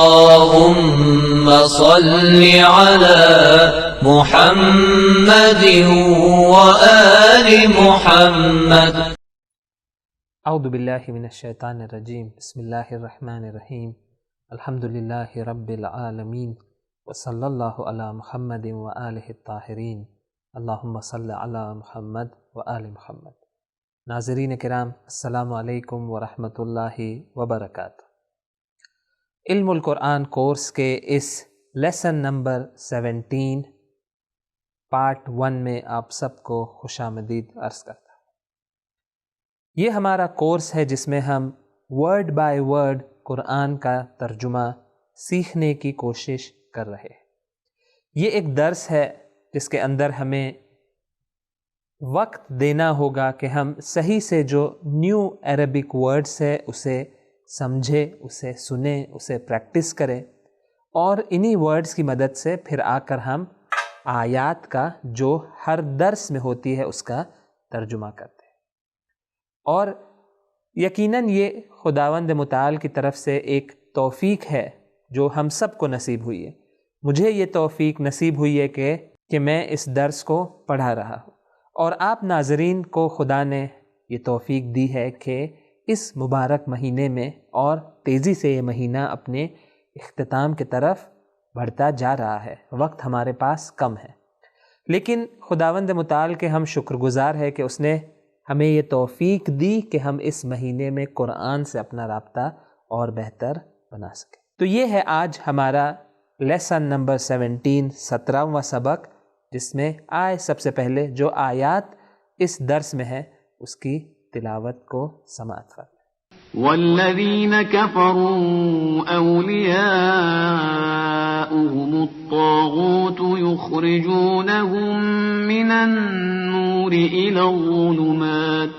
اللهم صل على محمد وآل محمد. اعوذ باللہ من الشیطان الرجیم. بسم اللہ الرحمن الرحیم. الحمد للہ رب العالمین وصلی اللہ علی محمد وآلہ الطاہرین. اللہم صل علی محمد وآل محمد. ناظرین کرام، السلام علیکم ورحمۃ اللہ وبرکاتہ. علم القرآن کورس کے اس لیسن نمبر 17 پارٹ 1 میں آپ سب کو خوش آمدید عرض کرتا ہوں. یہ ہمارا کورس ہے جس میں ہم ورڈ بائی ورڈ قرآن کا ترجمہ سیکھنے کی کوشش کر رہے ہیں. یہ ایک درس ہے جس کے اندر ہمیں وقت دینا ہوگا کہ ہم صحیح سے جو نیو عربک ورڈز ہے اسے سمجھے، اسے سنیں، اسے پریکٹس کریں، اور انہی ورڈز کی مدد سے پھر آ کر ہم آیات کا جو ہر درس میں ہوتی ہے اس کا ترجمہ کرتے ہیں. اور یقیناً یہ خداوند متعال کی طرف سے ایک توفیق ہے جو ہم سب کو نصیب ہوئی ہے. مجھے یہ توفیق نصیب ہوئی ہے کہ میں اس درس کو پڑھا رہا ہوں، اور آپ ناظرین کو خدا نے یہ توفیق دی ہے کہ اس مبارک مہینے میں، اور تیزی سے یہ مہینہ اپنے اختتام کی طرف بڑھتا جا رہا ہے، وقت ہمارے پاس کم ہے، لیکن خداوند متعال کے ہم شکر گزار ہے کہ اس نے ہمیں یہ توفیق دی کہ ہم اس مہینے میں قرآن سے اپنا رابطہ اور بہتر بنا سکیں. تو یہ ہے آج ہمارا لیسن نمبر 17واں سبق، جس میں آئے سب سے پہلے جو آیات اس درس میں ہے اس کی تلاوت کو سماعت فرمائیں. والذین کفروا اولیاؤہم الطاغوت یخرجونہم من النور الی الظلمات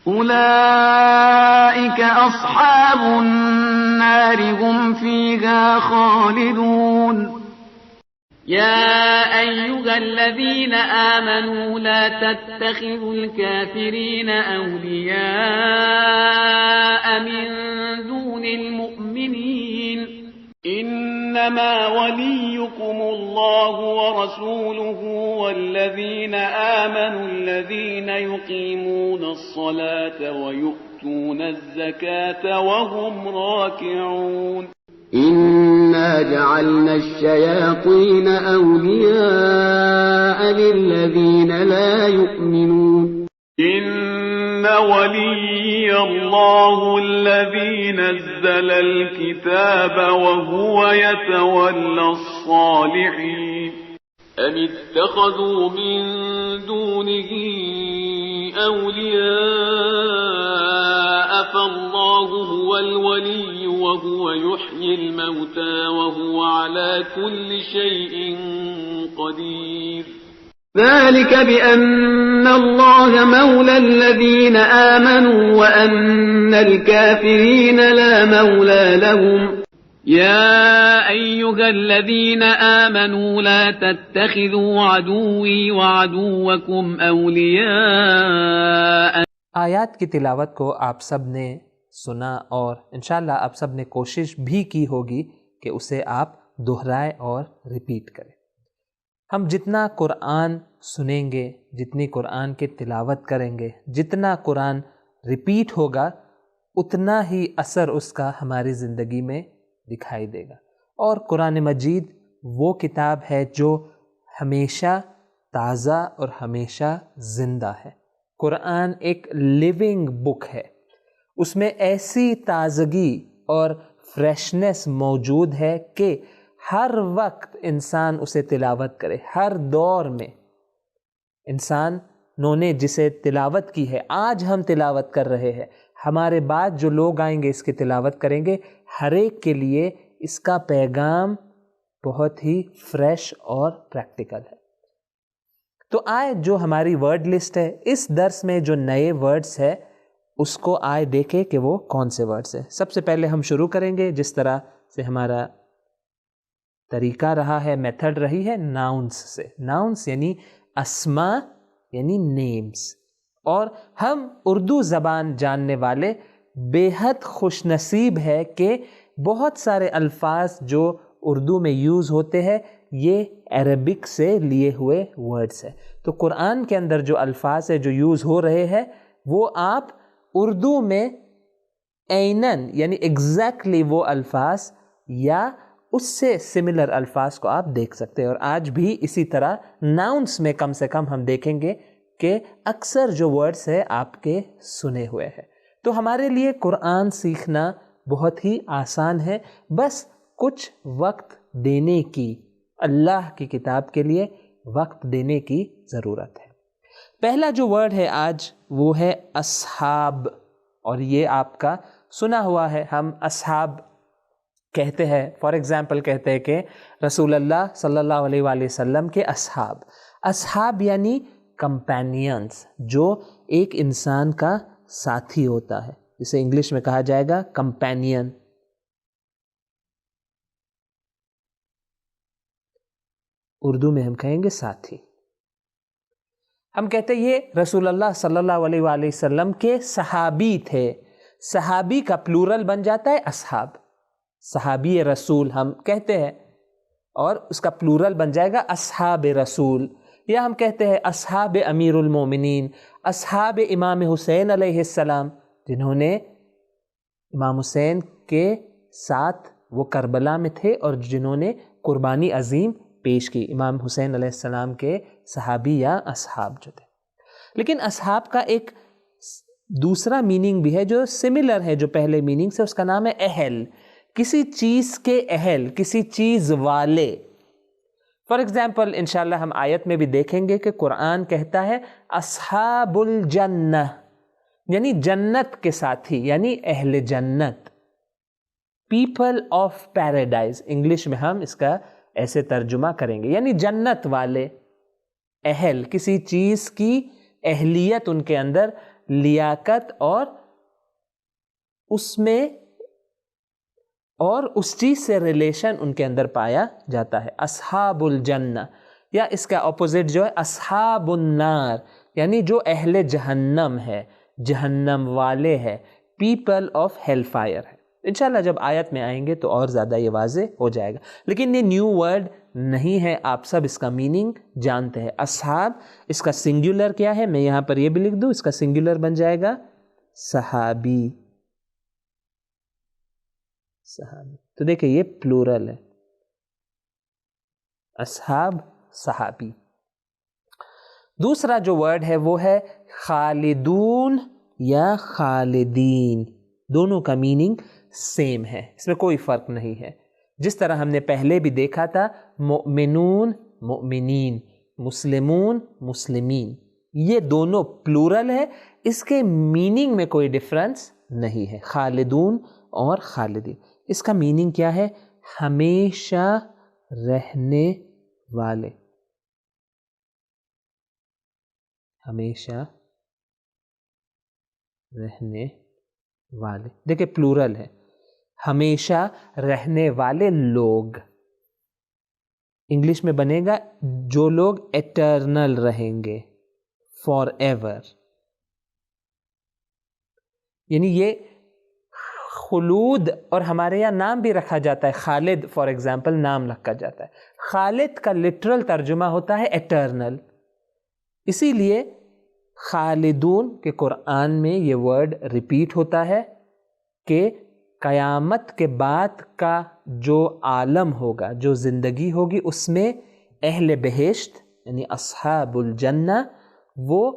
اولئک اصحاب النار هم فیہا خالدون. يا أيها الذين آمنوا لا تتخذوا الكافرين أولياء من دون المؤمنين إنما وليكم الله ورسوله والذين آمنوا الذين يقيمون الصلاة ويؤتون الزكاة وهم راكعون. إنا جعلنا الشياطين أولياء للذين لا يؤمنون إن ولي الله الذي نزل الكتاب وهو يتولى الصالحين أم اتخذوا من دونه أولياء فالله هو الولي وهو يحيي الموتى وهو على كل شيء قدير. ذلك بأن الله مولى الذين آمنوا وأن الكافرين لا مولى لهم. يا أيها الذين آمنوا لا تتخذوا عدوي وعدوكم أولياء. آیات کی تلاوت کو آپ سب نے سنا، اور انشاءاللہ آپ سب نے کوشش بھی کی ہوگی کہ اسے آپ دہرائیں اور ریپیٹ کریں. ہم جتنا قرآن سنیں گے، جتنی قرآن کی تلاوت کریں گے، جتنا قرآن ریپیٹ ہوگا، اتنا ہی اثر اس کا ہماری زندگی میں دکھائی دے گا. اور قرآن مجید وہ کتاب ہے جو ہمیشہ تازہ اور ہمیشہ زندہ ہے. قرآن ایک لیونگ بک ہے، اس میں ایسی تازگی اور فریشنس موجود ہے کہ ہر وقت انسان اسے تلاوت کرے. ہر دور میں انسانوں نے جسے تلاوت کی ہے، آج ہم تلاوت کر رہے ہیں، ہمارے بعد جو لوگ آئیں گے اس کی تلاوت کریں گے، ہر ایک کے لیے اس کا پیغام بہت ہی فریش اور پریکٹیکل ہے. تو آئے جو ہماری ورڈ لسٹ ہے، اس درس میں جو نئے ورڈز ہے اس کو آئے دیکھیں کہ وہ کون سے ورڈز ہیں. سب سے پہلے ہم شروع کریں گے جس طرح سے ہمارا طریقہ رہا ہے، میتھڈ رہی ہے، ناؤنس سے. ناؤنس یعنی اسما یعنی نیمز. اور ہم اردو زبان جاننے والے بے حد خوش نصیب ہے کہ بہت سارے الفاظ جو اردو میں یوز ہوتے ہیں یہ عربک سے لیے ہوئے ورڈز ہیں. تو قرآن کے اندر جو الفاظ ہیں جو یوز ہو رہے ہیں وہ آپ اردو میں عیناً یعنی ایگزیکٹلی وہ الفاظ یا اس سے سملر الفاظ کو آپ دیکھ سکتے ہیں. اور آج بھی اسی طرح ناؤنس میں کم سے کم ہم دیکھیں گے کہ اکثر جو ورڈز ہیں آپ کے سنے ہوئے ہیں. تو ہمارے لیے قرآن سیکھنا بہت ہی آسان ہے، بس کچھ وقت دینے کی، اللہ کی کتاب کے لیے وقت دینے کی ضرورت ہے. پہلا جو ورڈ ہے آج وہ ہے اصحاب، اور یہ آپ کا سنا ہوا ہے. ہم اصحاب کہتے ہیں، فار ایگزامپل کہتے ہیں کہ رسول اللہ صلی اللہ علیہ وآلہ وسلم کے اصحاب. اصحاب یعنی کمپینینز، جو ایک انسان کا ساتھی ہوتا ہے، جسے انگلش میں کہا جائے گا کمپینین. اردو میں ہم کہیں گے ساتھی. ہم کہتے ہیں یہ رسول اللہ صلی اللہ علیہ وآلہ وسلم کے صحابی تھے. صحابی کا پلورل بن جاتا ہے اصحاب. صحابی رسول ہم کہتے ہیں اور اس کا پلورل بن جائے گا اصحاب رسول. یا ہم کہتے ہیں اصحاب امیر المومنین، اصحاب امام حسین علیہ السلام، جنہوں نے امام حسین کے ساتھ وہ کربلا میں تھے اور جنہوں نے قربانی عظیم پیش کی. امام حسین علیہ السلام کے صحابی یا اصحاب جو تھے. لیکن اصحاب کا ایک دوسرا میننگ بھی ہے جو سملر ہے جو پہلے میننگ سے، اس کا نام ہے اہل. کسی چیز کے اہل، کسی چیز والے. فار ایگزامپل انشاءاللہ ہم آیت میں بھی دیکھیں گے کہ قرآن کہتا ہے اصحاب الجنہ، یعنی جنت کے ساتھی، یعنی اہل جنت. پیپل آف پیراڈائز، انگلش میں ہم اس کا ایسے ترجمہ کریں گے، یعنی جنت والے. اہل، کسی چیز کی اہلیت ان کے اندر، لیاقت اور اس میں اور اس چیز سے ریلیشن ان کے اندر پایا جاتا ہے. اصحاب الجنہ. یا اس کا اپوزٹ جو ہے اصحاب النار، یعنی جو اہل جہنم ہے، جہنم والے ہے، پیپل آف ہیل فائر ہے. انشاءاللہ جب آیت میں آئیں گے تو اور زیادہ یہ واضح ہو جائے گا. لیکن یہ نیو ورڈ نہیں ہے، آپ سب اس کا میننگ جانتے ہیں. اصحاب، اس کا سنگولر کیا ہے؟ میں یہاں پر یہ بھی لکھ دوں، اس کا سنگولر بن جائے گا صحابی. صحابی. تو دیکھیں یہ پلورل ہے، اصحاب، صحابی. دوسرا جو ورڈ ہے وہ ہے خالدون یا خالدین. دونوں کا میننگ سیم ہے، اس میں کوئی فرق نہیں ہے. جس طرح ہم نے پہلے بھی دیکھا تھا مؤمنون، مؤمنین، مسلمون، مسلمین، یہ دونوں پلورل ہے، اس کے میننگ میں کوئی ڈفرنس نہیں ہے. خالدون اور خالدین، اس کا میننگ کیا ہے؟ ہمیشہ رہنے والے. ہمیشہ رہنے والے. دیکھیں پلورل ہے، ہمیشہ رہنے والے لوگ. انگلش میں بنے گا جو لوگ ایٹرنل رہیں گے، فار ایور. یعنی یہ خلود، اور ہمارے یہاں نام بھی رکھا جاتا ہے، خالد فار ایگزامپل نام رکھا جاتا ہے. خالد کا لٹرل ترجمہ ہوتا ہے ایٹرنل. اسی لیے خالدون کے قرآن میں یہ ورڈ ریپیٹ ہوتا ہے کہ قیامت کے بعد کا جو عالم ہوگا، جو زندگی ہوگی، اس میں اہل بہشت یعنی اصحاب الجنہ وہ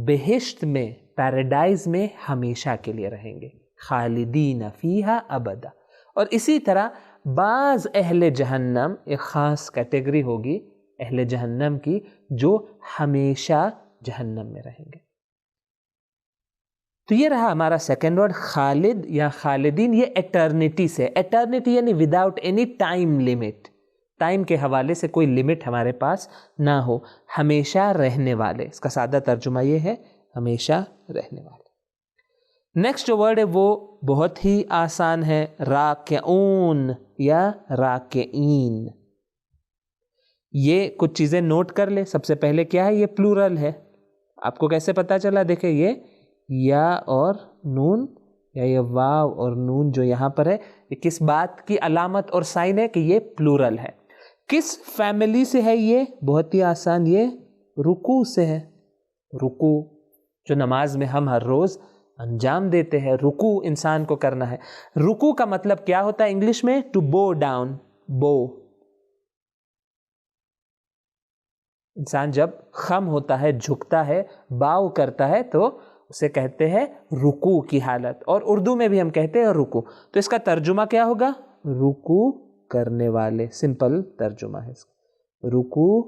بہشت میں، پیراڈائز میں ہمیشہ کے لیے رہیں گے. خالدین فیہا ابدا. اور اسی طرح بعض اہل جہنم، ایک خاص کیٹیگری ہوگی اہل جہنم کی جو ہمیشہ جہنم میں رہیں گے. تو یہ رہا ہمارا سیکنڈ ورڈ خالد یا خالدین. یہ ایٹرنیٹی سے، ایٹرنیٹی یعنی without any time limit, time کے حوالے سے کوئی لمٹ ہمارے پاس نہ ہو. ہمیشہ رہنے والے، اس کا سادہ ترجمہ یہ ہے ہمیشہ رہنے والے. نیکسٹ جو ورڈ ہے وہ بہت ہی آسان ہے، راکعون یا راکعین. یہ کچھ چیزیں نوٹ کر لیں. سب سے پہلے کیا ہے؟ یہ پلورل ہے. آپ کو کیسے پتا چلا؟ دیکھیں یہ یا اور نون یا یہ واو اور نون جو یہاں پر ہے یہ کس بات کی علامت اور سائن ہے کہ یہ پلورل ہے. کس فیملی سے ہے یہ؟ بہت ہی آسان، یہ رکوع سے ہے. رکوع جو نماز میں ہم ہر روز انجام دیتے ہیں، رکوع انسان کو کرنا ہے. رکوع کا مطلب کیا ہوتا ہے انگلش میں؟ ٹو بو ڈاؤن. بو، انسان جب خم ہوتا ہے، جھکتا ہے، باؤ کرتا ہے تو اسے کہتے ہیں رکوع کی حالت. اور اردو میں بھی ہم کہتے ہیں رکوع. تو اس کا ترجمہ کیا ہوگا؟ رکوع کرنے والے. سمپل ترجمہ ہے اس کا، رکوع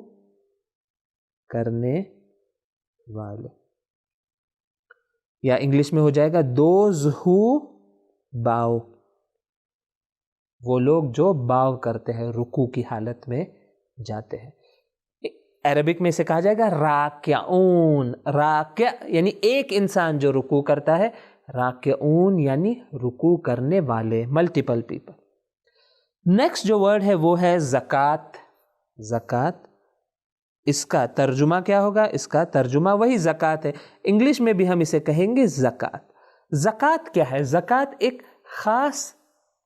کرنے والے. یا انگلش میں ہو جائے گا دوز ہو باؤ، وہ لوگ جو باؤ کرتے ہیں، رکوع کی حالت میں جاتے ہیں. عربک میں اسے کہا جائے گا راکعون. راکع یعنی ایک انسان جو رکوع کرتا ہے، راکعون یعنی رکوع کرنے والے، ملٹیپل پیپل. نیکسٹ جو ورڈ ہے وہ ہے زکوٰۃ. زکوٰۃ، اس کا ترجمہ کیا ہوگا؟ اس کا ترجمہ وہی زکوٰۃ ہے. انگلش میں بھی ہم اسے کہیں گے زکوٰۃ. زکوٰۃ کیا ہے؟ زکوٰۃ ایک خاص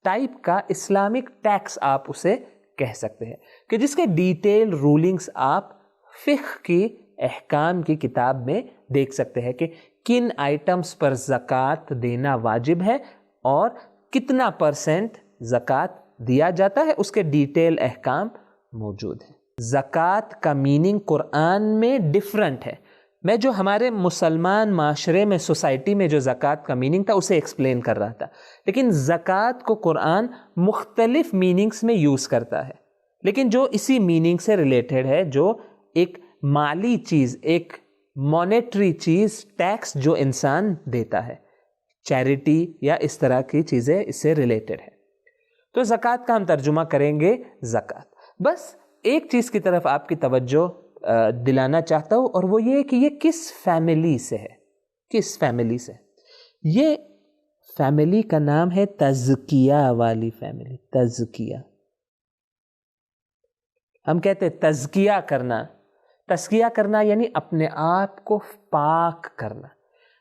ٹائپ کا اسلامک ٹیکس آپ اسے کہہ سکتے ہیں، کہ جس کے ڈیٹیل رولنگز آپ فقہ کی احکام کی کتاب میں دیکھ سکتے ہیں کہ کن آئٹمز پر زکوٰۃ دینا واجب ہے اور کتنا پرسنٹ زکوٰۃ دیا جاتا ہے، اس کے ڈیٹیل احکام موجود ہیں. زکوٰۃ کا میننگ قرآن میں ڈیفرنٹ ہے. میں جو ہمارے مسلمان معاشرے میں، سوسائٹی میں جو زکوٰۃ کا میننگ تھا اسے ایکسپلین کر رہا تھا، لیکن زکوٰۃ کو قرآن مختلف میننگز میں یوز کرتا ہے، لیکن جو اسی میننگ سے ریلیٹڈ ہے، جو ایک مالی چیز، ایک مانیٹری چیز، ٹیکس جو انسان دیتا ہے، چیریٹی یا اس طرح کی چیزیں اس سے ریلیٹڈ ہے. تو زکوٰۃ کا ہم ترجمہ کریں گے زکوٰۃ. بس ایک چیز کی طرف آپ کی توجہ دلانا چاہتا ہوں، اور وہ یہ کہ یہ کس فیملی سے ہے. کس فیملی سے؟ یہ فیملی کا نام ہے تزکیہ والی فیملی. تزکیہ، ہم کہتے ہیں تزکیہ کرنا. تزکیہ کرنا یعنی اپنے آپ کو پاک کرنا.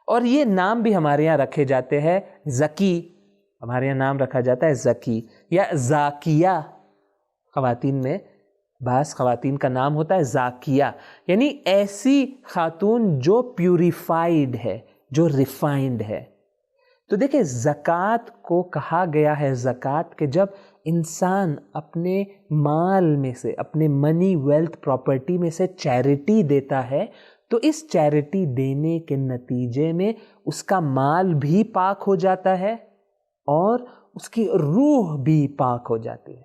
اور یہ نام بھی ہمارے یہاں رکھے جاتے ہیں زکی. ہمارے یہاں نام رکھا جاتا ہے زکی یا زاکیہ. خواتین میں بعض خواتین کا نام ہوتا ہے زاکیہ، یعنی ایسی خاتون جو پیوریفائیڈ ہے، جو ریفائنڈ ہے. تو دیکھیں زکوٰۃ کو کہا گیا ہے زکوٰۃ کہ جب انسان اپنے مال میں سے، اپنے منی ویلتھ پراپرٹی میں سے چیریٹی دیتا ہے، تو اس چیریٹی دینے کے نتیجے میں اس کا مال بھی پاک ہو جاتا ہے اور اس کی روح بھی پاک ہو جاتی ہے.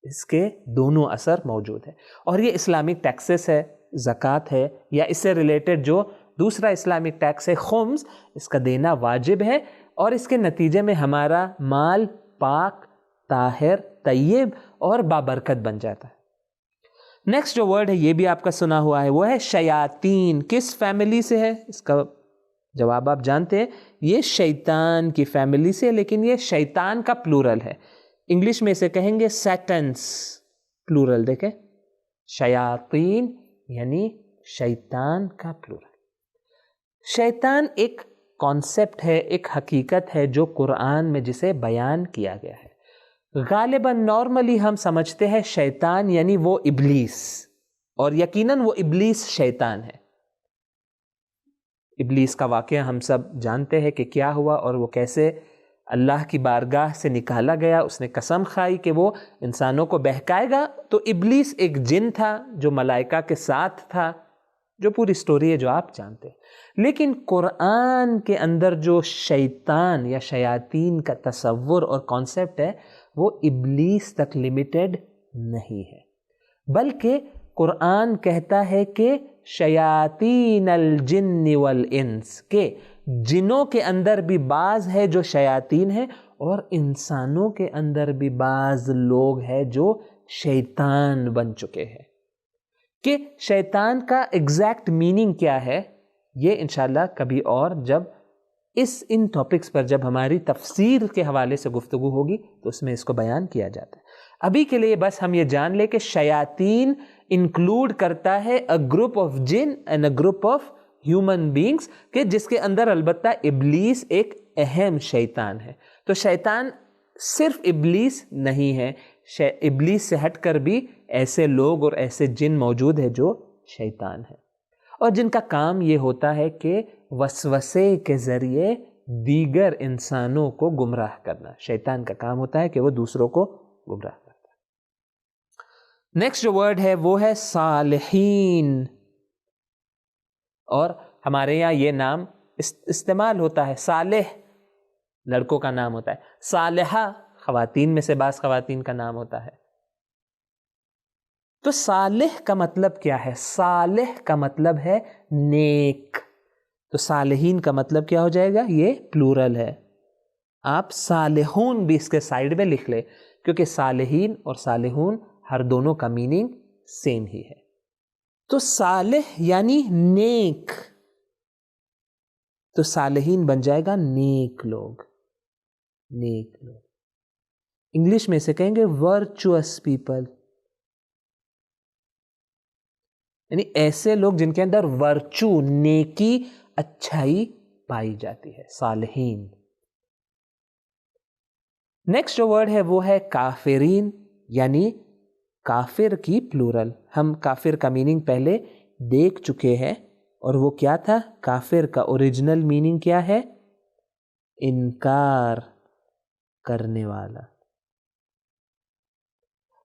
اس کے دونوں اثر موجود ہیں. اور یہ اسلامک ٹیکسز ہے، زکوٰۃ ہے، یا اس سے ریلیٹڈ جو دوسرا اسلامک ٹیکس ہے خمس، اس کا دینا واجب ہے، اور اس کے نتیجے میں ہمارا مال پاک، طاہر، طیب اور بابرکت بن جاتا ہے. نیکسٹ جو ورڈ ہے یہ بھی آپ کا سنا ہوا ہے، وہ ہے شیاطین. کس فیملی سے ہے؟ اس کا جواب آپ جانتے ہیں، یہ شیطان کی فیملی سے، لیکن یہ شیطان کا پلورل ہے. انگلش میں اسے کہیں گے سیٹنس. پلورل دیکھیں، شیاطین یعنی شیطان کا پلورل. شیطان ایک کانسیپٹ ہے، ایک حقیقت ہے جو قرآن میں جسے بیان کیا گیا ہے. غالباً نارملی ہم سمجھتے ہیں شیطان یعنی وہ ابلیس، اور یقیناً وہ ابلیس شیطان ہے. ابلیس کا واقعہ ہم سب جانتے ہیں کہ کیا ہوا اور وہ کیسے اللہ کی بارگاہ سے نکالا گیا. اس نے قسم کھائی کہ وہ انسانوں کو بہکائے گا. تو ابلیس ایک جن تھا جو ملائکہ کے ساتھ تھا، جو پوری سٹوری ہے جو آپ جانتے ہیں. لیکن قرآن کے اندر جو شیطان یا شیاطین کا تصور اور کانسیپٹ ہے وہ ابلیس تک لیمیٹڈ نہیں ہے، بلکہ قرآن کہتا ہے کہ شیاطین الجن والانس، کہ جنوں کے اندر بھی بعض ہے جو شیاطین ہیں اور انسانوں کے اندر بھی بعض لوگ ہیں جو شیطان بن چکے ہیں. کہ شیطان کا ایگزیکٹ میننگ کیا ہے یہ انشاءاللہ کبھی اور جب ان ٹاپکس پر جب ہماری تفسیر کے حوالے سے گفتگو ہوگی تو اس میں اس کو بیان کیا جاتا ہے. ابھی کے لیے بس ہم یہ جان لیں کہ شیاطین انکلوڈ کرتا ہے اے گروپ آف جن and a group of human beings, کہ جس کے اندر البتہ ابلیس ایک اہم شیطان ہے. تو شیطان صرف ابلیس نہیں ہے، ابلیس سے ہٹ کر بھی ایسے لوگ اور ایسے جن موجود ہیں جو شیطان ہیں، اور جن کا کام یہ ہوتا ہے کہ وسوسے کے ذریعے دیگر انسانوں کو گمراہ کرنا. شیطان کا کام ہوتا ہے کہ وہ دوسروں کو گمراہ کرتا ہے. نیکسٹ جو ورڈ ہے وہ ہے صالحین، اور ہمارے یہاں یہ نام استعمال ہوتا ہے. صالح لڑکوں کا نام ہوتا ہے، صالحہ خواتین میں سے بعض خواتین کا نام ہوتا ہے. تو صالح کا مطلب کیا ہے؟ صالح کا مطلب ہے نیک. تو صالحین کا مطلب کیا ہو جائے گا؟ یہ پلورل ہے. آپ صالحون بھی اس کے سائیڈ میں لکھ لیں، کیونکہ صالحین اور صالحون ہر دونوں کا میننگ سیم ہی ہے. تو صالح یعنی نیک، تو صالحین بن جائے گا نیک لوگ. نیک لوگ انگلش میں سے کہیں گے ورچوئس پیپل، یعنی ایسے لوگ جن کے اندر ورچو، نیکی، اچھائی پائی جاتی ہے، صالحین. نیکسٹ جو ورڈ ہے وہ ہے کافرین، یعنی کافر کی پلورل. ہم کافر کا میننگ پہلے دیکھ چکے ہیں، اور وہ کیا تھا؟ کافر کا اوریجنل میننگ کیا ہے؟ انکار کرنے والا.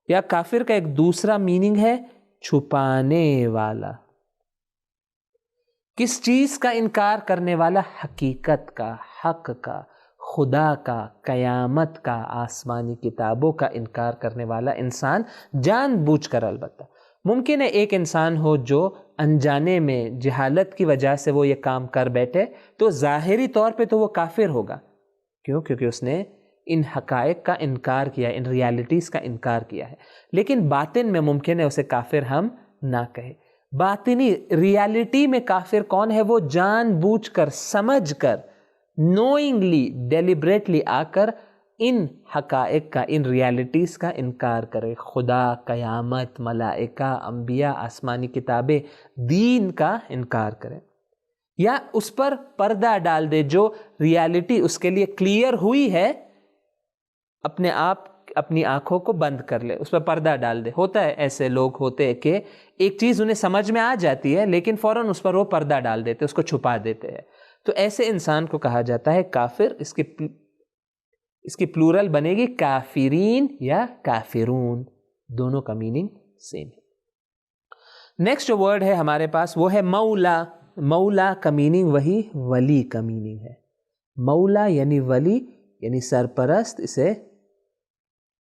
یا کافر کا ایک دوسرا میننگ ہے چھپانے والا. کس چیز کا انکار کرنے والا؟ حقیقت کا، حق کا، خدا کا، قیامت کا، آسمانی کتابوں کا انکار کرنے والا انسان جان بوجھ کر. البتہ ممکن ہے ایک انسان ہو جو انجانے میں جہالت کی وجہ سے وہ یہ کام کر بیٹھے، تو ظاہری طور پہ تو وہ کافر ہوگا. کیوں؟ کیونکہ اس نے ان حقائق کا انکار کیا، ان ریالٹیز کا انکار کیا ہے. لیکن باطن میں ممکن ہے اسے کافر ہم نہ کہیں. باطنی ریالٹی میں کافر کون ہے؟ وہ جان بوجھ کر، سمجھ کر، نوئنگلی، ڈیلیبریٹلی آ کر ان حقائق کا، ان ریالٹیز کا انکار کرے. خدا، قیامت، ملائکہ، انبیاء، آسمانی کتابیں، دین کا انکار کرے، یا اس پر پردہ ڈال دے. جو ریالٹی اس کے لیے کلیئر ہوئی ہے، اپنے آپ اپنی آنکھوں کو بند کر لے، اس پر پردہ ڈال دے. ہوتا ہے، ایسے لوگ ہوتے ہیں کہ ایک چیز انہیں سمجھ میں آ جاتی ہے لیکن فوراً اس پر وہ پردہ ڈال دیتے، اس کو چھپا دیتے ہیں. تو ایسے انسان کو کہا جاتا ہے کافر. اس کی پلورل بنے گی کافرین یا کافرون، دونوں کا میننگ سیم ہے. نیکسٹ جو ورڈ ہے ہمارے پاس وہ ہے مولا. مولا کا میننگ وہی ولی کا میننگ ہے. مولا یعنی ولی، یعنی سرپرست. اسے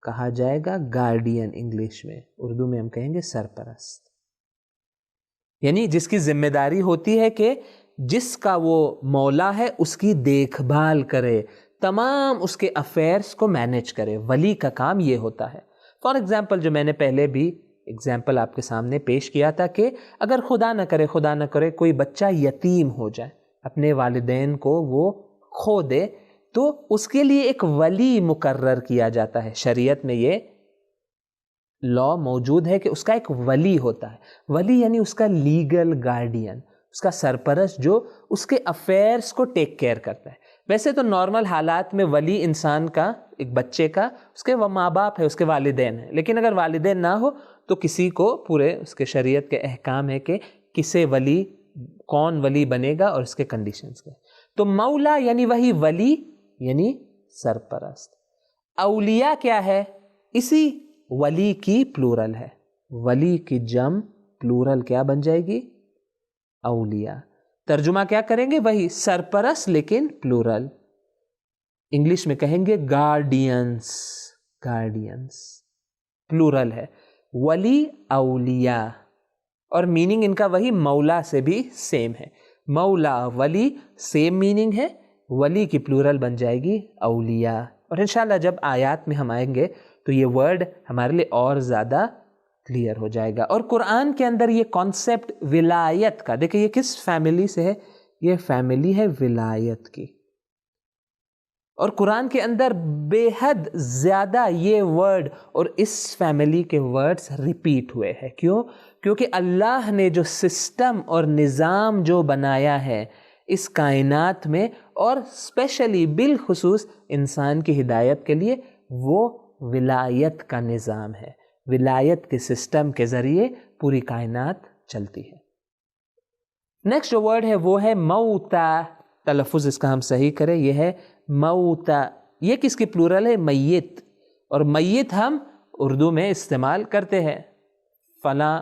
کہا جائے گا گارڈین انگلش میں، اردو میں ہم کہیں گے سرپرست. یعنی جس کی ذمہ داری ہوتی ہے کہ جس کا وہ مولا ہے اس کی دیکھ بھال کرے، تمام اس کے افیئرس کو مینیج کرے. ولی کا کام یہ ہوتا ہے. فار ایگزامپل، جو میں نے پہلے بھی ایگزامپل آپ کے سامنے پیش کیا تھا کہ اگر خدا نہ کرے کوئی بچہ یتیم ہو جائے، اپنے والدین کو وہ کھو دے، تو اس کے لیے ایک ولی مقرر کیا جاتا ہے. شریعت میں یہ لا موجود ہے کہ اس کا ایک ولی ہوتا ہے. ولی یعنی اس کا لیگل گارڈین، اس کا سرپرست جو اس کے افیئرس کو ٹیک کیئر کرتا ہے. ویسے تو نارمل حالات میں ولی انسان کا، ایک بچے کا، اس کے ماں باپ ہے، اس کے والدین ہیں. لیکن اگر والدین نہ ہو تو کسی کو، پورے اس کے شریعت کے احکام ہے کہ کسے ولی، کون ولی بنے گا اور اس کے کنڈیشنز کے. تو مولا یعنی وہی ولی، یعنی سرپرست. اولیاء کیا ہے؟ اسی ولی کی پلورل ہے. ولی کی جم پلورل کیا بن جائے گی؟ اولیاء. ترجمہ کیا کریں گے؟ وہی سرپرست لیکن پلورل. انگلش میں کہیں گے گارڈینس. گارڈینس پلورل ہے. ولی، اولیاء، اور میننگ ان کا وہی مولا سے بھی سیم ہے. مولا، ولی سیم میننگ ہے. ولی کی پلورل بن جائے گی اولیاء. اور انشاءاللہ جب آیات میں ہم آئیں گے تو یہ ورڈ ہمارے لیے اور زیادہ کلیئر ہو جائے گا. اور قرآن کے اندر یہ کانسیپٹ ولایت کا، دیکھیں یہ کس فیملی سے ہے؟ یہ فیملی ہے ولایت کی. اور قرآن کے اندر بے حد زیادہ یہ ورڈ اور اس فیملی کے ورڈز ریپیٹ ہوئے ہیں. کیوں؟ کیونکہ اللہ نے جو سسٹم اور نظام جو بنایا ہے، اس کائنات میں اور اسپیشلی بالخصوص انسان کی ہدایت کے لیے وہ ولایت کا نظام ہے. ولایت کے سسٹم کے ذریعے پوری کائنات چلتی ہے. نیکسٹ جو ورڈ ہے وہ ہے موتا. تلفظ اس کا ہم صحیح کریں, یہ ہے موتا. یہ کس کی پلورل ہے؟ میت. اور میت ہم اردو میں استعمال کرتے ہیں. فلاں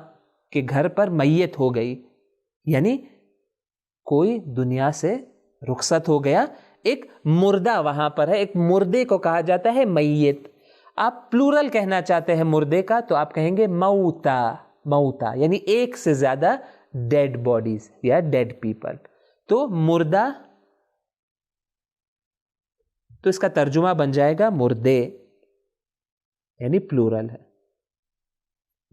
کے گھر پر میت ہو گئی, یعنی کوئی دنیا سے رخصت ہو گیا, ایک مردہ وہاں پر ہے, ایک مردے کو کہا جاتا ہے میت. آپ پلورل کہنا چاہتے ہیں مردے کا تو آپ کہیں گے موتا. موتا یعنی ایک سے زیادہ ڈیڈ باڈیز یا ڈیڈ پیپل. تو مردہ, تو اس کا ترجمہ بن جائے گا مردے, یعنی پلورل ہے.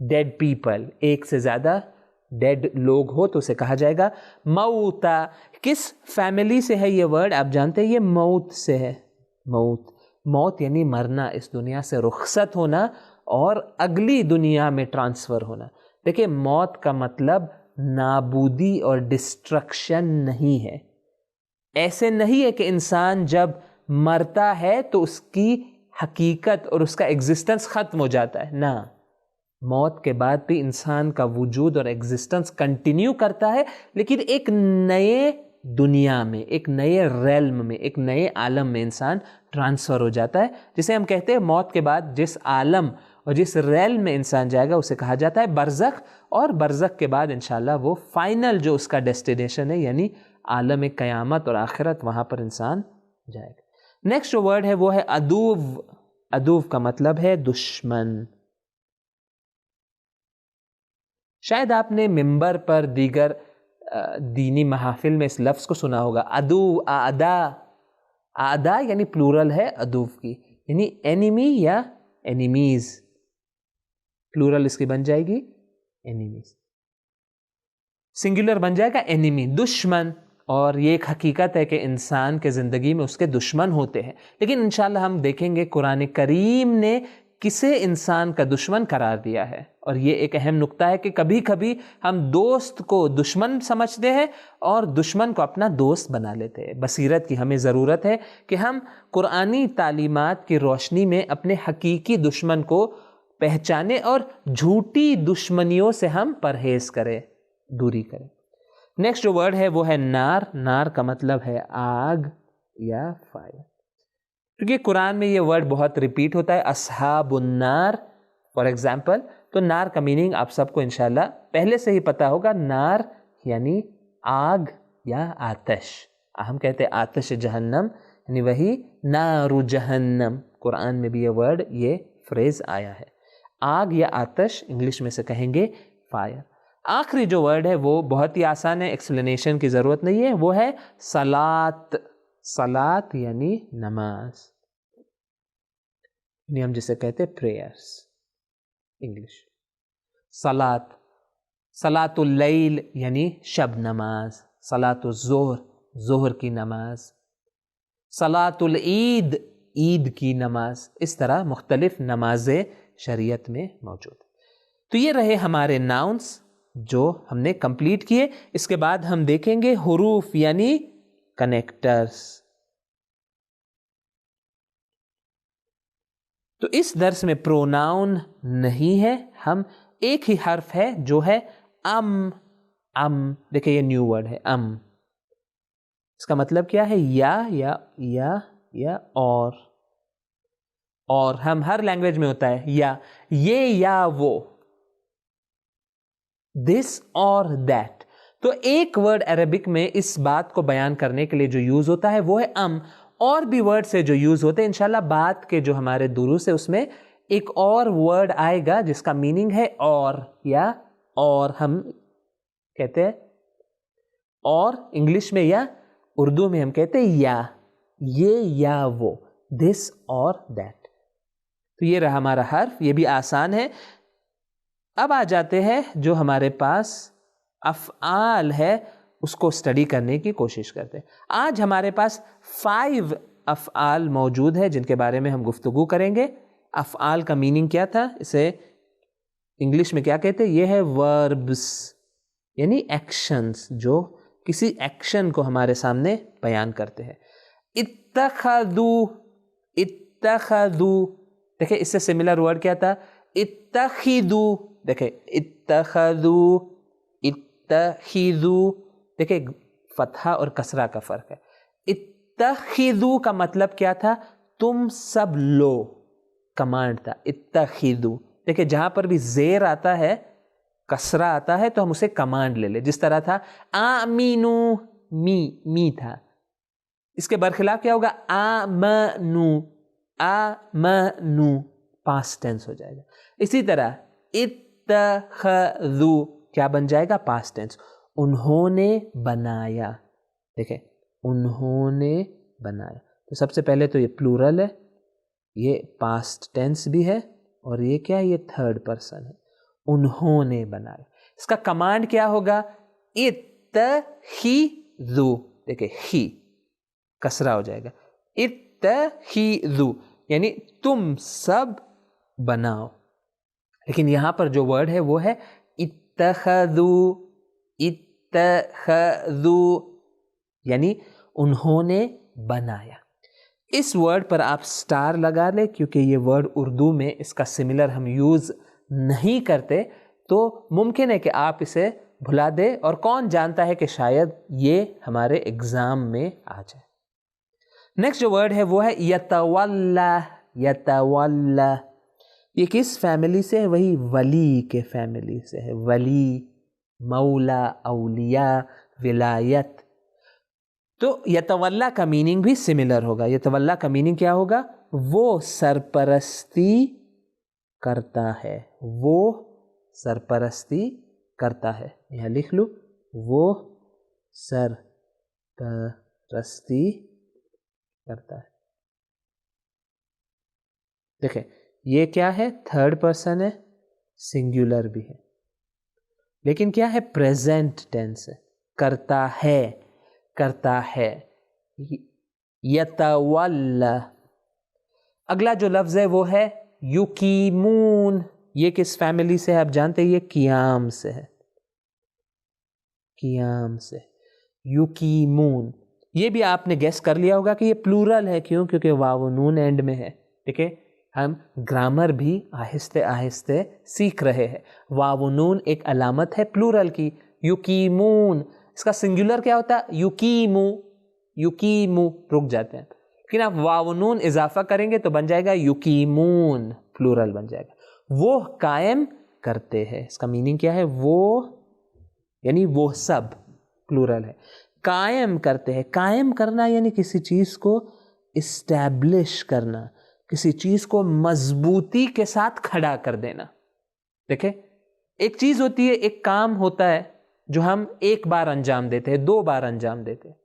ڈیڈ پیپل, ایک سے زیادہ ڈیڈ لوگ ہو تو اسے کہا جائے گا موتا. کس فیملی سے ہے یہ ورڈ آپ جانتے ہیں؟ یہ موت سے ہے. موت, موت یعنی مرنا, اس دنیا سے رخصت ہونا اور اگلی دنیا میں ٹرانسفر ہونا. دیکھیں, موت کا مطلب نابودی اور ڈسٹرکشن نہیں ہے. ایسے نہیں ہے کہ انسان جب مرتا ہے تو اس کی حقیقت اور اس کا ایگزسٹنس ختم ہو جاتا ہے. نہ, موت کے بعد بھی انسان کا وجود اور ایگزسٹنس کنٹینیو کرتا ہے, لیکن ایک نئے دنیا میں, ایک نئے ریلم میں, ایک نئے عالم میں انسان ٹرانسفر ہو جاتا ہے, جسے ہم کہتے ہیں موت کے بعد جس عالم اور جس ریلم میں انسان جائے گا اسے کہا جاتا ہے برزخ. اور برزخ کے بعد انشاءاللہ وہ فائنل جو اس کا ڈیسٹینیشن ہے, یعنی عالم قیامت اور آخرت, وہاں پر انسان جائے گا. نیکسٹ جو ورڈ ہے وہ ہے عدو. عدو کا مطلب ہے دشمن. شاید آپ نے ممبر پر دیگر دینی محافل میں اس لفظ کو سنا ہوگا, عدو, اعدا. اعدا یعنی پلورل ہے عدو کی, یعنی اینیمی یا اینیمیز. پلورل اس کی بن جائے گی اینیمیز, سنگولر بن جائے گا اینیمی, دشمن. اور یہ ایک حقیقت ہے کہ انسان کے زندگی میں اس کے دشمن ہوتے ہیں, لیکن انشاءاللہ ہم دیکھیں گے قرآن کریم نے کسے انسان کا دشمن قرار دیا ہے. اور یہ ایک اہم نقطہ ہے کہ کبھی کبھی ہم دوست کو دشمن سمجھتے ہیں اور دشمن کو اپنا دوست بنا لیتے ہیں. بصیرت کی ہمیں ضرورت ہے کہ ہم قرآنی تعلیمات کی روشنی میں اپنے حقیقی دشمن کو پہچانیں اور جھوٹی دشمنیوں سے ہم پرہیز کریں, دوری کریں. نیکسٹ جو ورڈ ہے وہ ہے نار. نار کا مطلب ہے آگ یا فائر. کیونکہ قرآن میں یہ ورڈ بہت ریپیٹ ہوتا ہے, اصحاب النار فار ایگزامپل. تو نار کا میننگ آپ سب کو انشاءاللہ پہلے سے ہی پتا ہوگا. نار یعنی آگ یا آتش. ہم کہتے ہیں آتش جہنم, یعنی وہی نار جہنم. قرآن میں بھی یہ ورڈ, یہ فریز آیا ہے. آگ یا آتش, انگلش میں سے کہیں گے فائر. آخری جو ورڈ ہے وہ بہت ہی آسان ہے, ایکسپلینیشن کی ضرورت نہیں ہے, وہ ہے صلات. صلات یعنی نماز, یعنی ہم جسے کہتے ہیں پریئرس انگلش. صلات, صلاۃ اللیل یعنی شب نماز, صلاۃ الظہر ظہر کی نماز, صلاۃ العید عید کی نماز. اس طرح مختلف نمازیں شریعت میں موجود. تو یہ رہے ہمارے ناؤنس جو ہم نے کمپلیٹ کیے. اس کے بعد ہم دیکھیں گے حروف یعنی کنیکٹرز. تو اس درس میں پروناؤن نہیں ہے, ہم ایک ہی حرف ہے جو ہے ام. ام دیکھیں یہ نیو ورڈ ہے ام. اس کا مطلب کیا ہے؟ یا اور ہم ہر لینگویج میں ہوتا ہے یا, یہ یا وہ, دس اور دیٹ. تو ایک ورڈ عربک میں اس بات کو بیان کرنے کے لیے جو یوز ہوتا ہے وہ ہے ام. اور بھی ورڈ سے جو یوز ہوتے ہیں انشاءاللہ بات کے جو ہمارے دروس ہے اس میں ایک اور ورڈ آئے گا جس کا میننگ ہے اور یا اور. ہم کہتے ہیں اور انگلش میں, یا اردو میں ہم کہتے ہیں یا, یہ یا وہ, دس اور دیٹ. تو یہ رہا ہمارا حرف, یہ بھی آسان ہے. اب آ جاتے ہیں جو ہمارے پاس افعال ہے اس کو اسٹڈی کرنے کی کوشش کرتے ہیں. آج ہمارے پاس 5 افعال موجود ہیں جن کے بارے میں ہم گفتگو کریں گے. افعال کا میننگ کیا تھا, اسے انگلش میں کیا کہتے ہیں؟ یہ ہے وربس, یعنی ایکشنز جو کسی ایکشن کو ہمارے سامنے بیان کرتے ہیں. اتخذو دیکھیں اس سے سملر ورڈ کیا تھا؟ اتخذو. دیکھیں اتخذو دیکھیں فتحہ اور کسرہ کا فرق ہے. اتخذو کا مطلب کیا تھا؟ تم سب لو، کمانڈ تھا اتخذو. دیکھیں جہاں پر بھی زیر آتا ہے، کسرہ آتا ہے، تو ہم اسے کمانڈ لے لیں. جس طرح تھا آمینو، می تھا. اس کے برخلاف کیا ہوگا؟ آمنو پاسٹ ٹینس ہو جائے گا. اسی طرح اتخذو کیا بن جائے گا؟ Past tense. انہوں نے بنایا. دیکھیں انہوں نے بنایا، تو سب سے پہلے تو یہ پلورل ہے، یہ پاسٹ ٹینس بھی ہے، اور یہ کیا ہے؟ یہ تھرڈ پرسن ہے. انہوں نے بنایا. اس کا کمانڈ کیا ہوگا؟ اتخذو. دیکھیں ہی کسرہ ہو جائے گا. اتخذو یعنی تم سب بناؤ. لیکن یہاں پر جو ورڈ ہے وہ ہے اتخذو. اتخذو یعنی انہوں نے بنایا. اس ورڈ پر آپ سٹار لگا لیں، کیونکہ یہ ورڈ اردو میں اس کا سملر ہم یوز نہیں کرتے، تو ممکن ہے کہ آپ اسے بھلا دیں، اور کون جانتا ہے کہ شاید یہ ہمارے ایگزام میں آ جائے. نیکسٹ جو ورڈ ہے وہ ہے یتولا. یتولا یہ کس فیملی سے ہے؟ وہی ولی کے فیملی سے ہے. ولی، مولا، اولیاء، ولایت. تو یتولا کا میننگ بھی سملر ہوگا. یتولا کا میننگ کیا ہوگا؟ وہ سرپرستی کرتا ہے. وہ سرپرستی کرتا ہے. یہاں لکھ لو، وہ سرپرستی کرتا ہے. دیکھیں یہ کیا ہے؟ تھرڈ پرسن ہے، سنگولر بھی ہے، لیکن کیا ہے؟ پریزنٹ ٹینس ہے. کرتا ہے، کرتا ہے. یتولا. اگلا جو لفظ ہے وہ ہے یقیمون. یہ کس فیملی سے ہے آپ جانتے ہیں؟ یہ قیام سے ہے. قیام سے. یقیمون یہ بھی آپ نے گیس کر لیا ہوگا کہ یہ پلورل ہے. کیوں؟ کیونکہ واو نون اینڈ میں ہے. ٹھیک ہے، ہم گرامر بھی آہستہ آہستہ سیکھ رہے ہیں. واو نون ایک علامت ہے پلورل کی. یقیمون اس کا سنگولر کیا ہوتا ہے؟ یقیمو. یقیمو رک جاتے ہیں، لیکن آپ واو نون اضافہ کریں گے تو بن جائے گا یقیمون، پلورل بن جائے گا. وہ قائم کرتے ہیں. اس کا میننگ کیا ہے؟ وہ یعنی وہ سب، پلورل ہے. قائم کرتے ہیں. قائم کرنا یعنی کسی چیز کو اسٹیبلش کرنا، کسی چیز کو مضبوطی کے ساتھ کھڑا کر دینا. دیکھیں ایک چیز ہوتی ہے، ایک کام ہوتا ہے جو ہم ایک بار انجام دیتے ہیں، 2 بار انجام دیتے ہیں.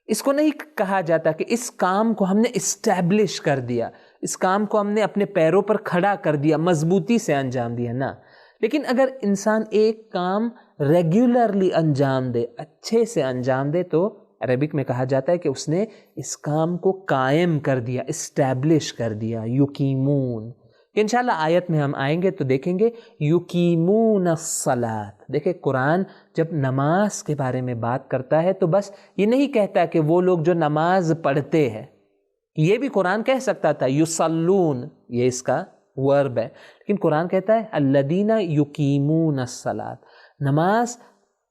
اس کو نہیں کہا جاتا کہ اس کام کو ہم نے اسٹیبلش کر دیا، اس کام کو ہم نے اپنے پیروں پر کھڑا کر دیا، مضبوطی سے انجام دیا. نہ، لیکن اگر انسان ایک کام ریگولرلی انجام دے، اچھے سے انجام دے، تو عربک میں کہا جاتا ہے کہ اس نے اس کام کو قائم کر دیا، اسٹیبلش کر دیا. یقیمون کہ انشاءاللہ آیت میں ہم آئیں گے تو دیکھیں گے یقیمون الصلاۃ. دیکھیں قرآن جب نماز کے بارے میں بات کرتا ہے تو بس یہ نہیں کہتا کہ وہ لوگ جو نماز پڑھتے ہیں. یہ بھی قرآن کہہ سکتا تھا یصلون، یہ اس کا ورب ہے، لیکن قرآن کہتا ہے الذین یقیمون الصلاۃ. نماز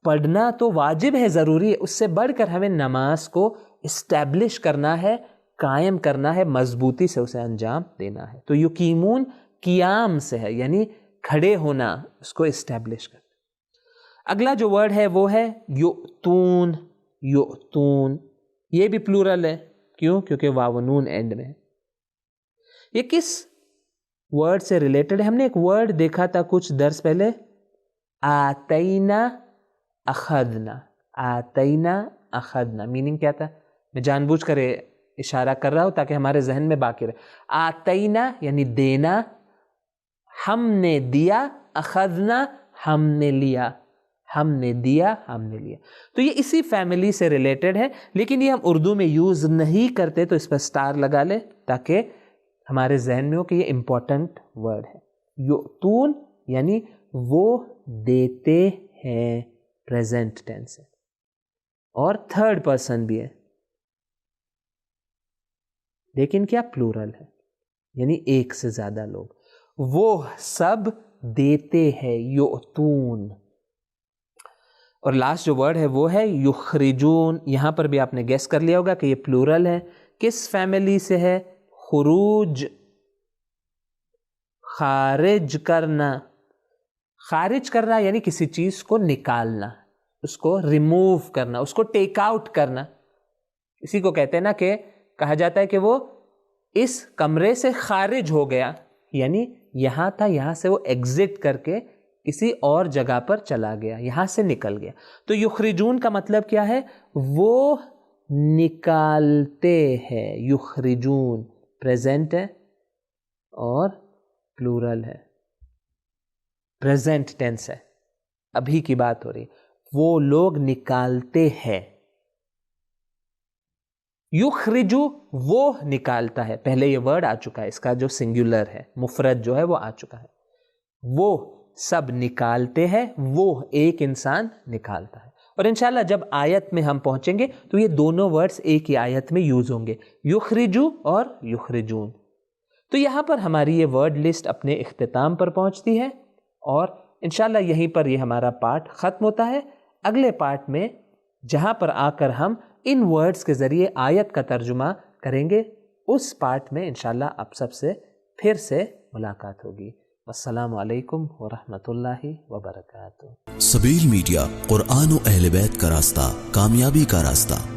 پڑھنا تو واجب ہے، ضروری ہے، اس سے بڑھ کر ہمیں نماز کو اسٹیبلش کرنا ہے، قائم کرنا ہے، مضبوطی سے اسے انجام دینا ہے. تو یقیمون قیام سے ہے، یعنی کھڑے ہونا، اس کو اسٹیبلش کرنا. اگلا جو ورڈ ہے وہ ہے یؤتون. یؤتون یہ بھی پلورل ہے. کیوں؟ کیونکہ واو نون اینڈ میں ہے. یہ کس ورڈ سے ریلیٹڈ ہے؟ ہم نے ایک ورڈ دیکھا تھا کچھ درس پہلے، آتینا اخذنا. آتینا اخذنا میننگ کیا تھا؟ میں جان بوجھ کر اشارہ کر رہا ہوں تاکہ ہمارے ذہن میں باقی رہے. آتینا یعنی دینا، ہم نے دیا، اخذنا ہم نے لیا، ہم نے دیا، ہم نے لیا. تو یہ اسی فیملی سے ریلیٹڈ ہے، لیکن یہ ہم اردو میں یوز نہیں کرتے، تو اس پر سٹار لگا لے تاکہ ہمارے ذہن میں ہو کہ یہ امپورٹنٹ ورڈ ہے. یؤتون یعنی وہ دیتے ہیں، پریزنٹ ٹینس ہے. اور تھرڈ پرسن بھی ہے، لیکن کیا پلورل ہے، یعنی ایک سے زیادہ لوگ. وہ سب دیتے ہیں، یؤتون. اور لاسٹ جو ورڈ ہے وہ ہے یخرجون. یہاں پر بھی آپ نے گیس کر لیا ہوگا کہ یہ پلورل ہے. کس فیملی سے ہے؟ خروج، خارج کرنا. خارج کرنا یعنی کسی چیز کو نکالنا، اس کو ریموو کرنا، اس کو ٹیک آؤٹ کرنا. اسی کو کہتے ہیں نا کہ کہا جاتا ہے کہ وہ اس کمرے سے خارج ہو گیا، یعنی یہاں تھا، یہاں سے وہ ایگزٹ کر کے کسی اور جگہ پر چلا گیا، یہاں سے نکل گیا. تو یخرجون کا مطلب کیا ہے؟ وہ نکالتے ہیں. یخرجون پریزنٹ ہے اور پلورل ہے، پریزنٹ ٹینس ہے، ابھی کی بات ہو رہی. وہ لوگ نکالتے ہیں. یخرجو وہ نکالتا ہے، پہلے یہ ورڈ آ چکا ہے، اس کا جو سنگولر ہے، مفرد جو ہے وہ آ چکا ہے. وہ سب نکالتے ہیں، وہ ایک انسان نکالتا ہے. اور انشاءاللہ جب آیت میں ہم پہنچیں گے تو یہ دونوں ورڈز ایک ہی آیت میں یوز ہوں گے، یخرجو اور یخرجون. تو یہاں پر ہماری یہ ورڈ لسٹ اپنے اختتام پر پہنچتی ہے، اور انشاءاللہ یہیں پر یہ ہمارا پارٹ ختم ہوتا ہے. اگلے پارٹ میں جہاں پر آ کر ہم ان ورڈز کے ذریعے آیت کا ترجمہ کریں گے، اس پارٹ میں انشاءاللہ آپ سب سے پھر سے ملاقات ہوگی. السلام علیکم ورحمۃ اللہ وبرکاتہ. سبیل میڈیا، قرآن و اہل بیت کا راستہ، کامیابی کا راستہ.